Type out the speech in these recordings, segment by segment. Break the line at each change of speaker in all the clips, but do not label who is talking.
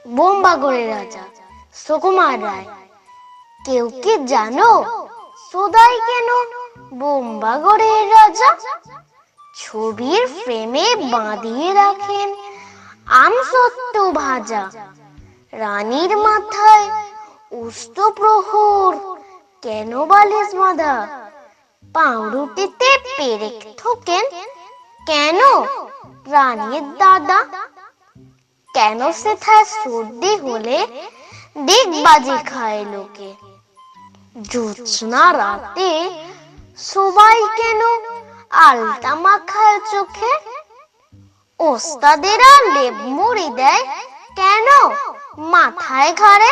বোম্বাগড়ের রাজা সুকুমার রায়। কেউ কি জানো সদাই কেন বোম্বাগড়ের রাজা? ছবির ফ্রেমে বাঁধিয়ে রাখেন আমসত্ত্ব ভাজা, রানীর মাথায় অষ্টপ্রহর কেন বালিশ বাঁধা, পাউরুটিতে পেরেক ঠোকেন কেন রানীর দাদা? কেন সেথায় সর্দি হলে ডিগবাজি খায় লোকে? জ্যোৎস্না রাতে সবাই কেন আলতা মাখায় চোখে? ওস্তাদেরা লেপ মুড়ি দেয় কেন মাথায় ঘাড়ে?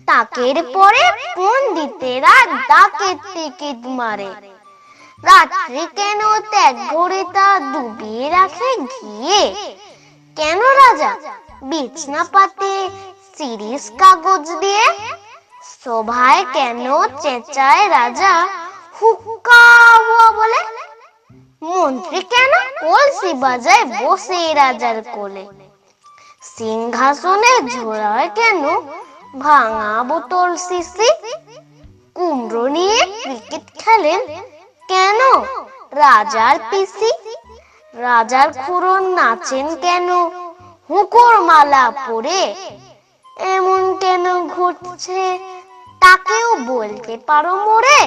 তাকের পরে পণ্ডিতেরা ডাকের টিকিট মারে, রাত্রি কেন ত্যাগ ভরে তা ডুবিয়ে রাখে ঘিয়ে? কেন রাজা বিছনা পাতে সিরিজ কাগজ দিয়ে? সভায় কেন চেঁচায় রাজা হুক্কা হুয়া বলে? মন্ত্রী কেন কলসি বাজায় বসে রাজার কোলে? সিংহাসনে ঝোলায় কেন ভাঙা বোতল শিশি? কুমড়ো নিয়ে ক্রিকেট খেলেন কেন রাজার পিসি? রাজার খুড়ো নাচেন কেন হুঁকোর মালা পরে? এমন কেন ঘটছে তাকেও বলতে পারো মোরে?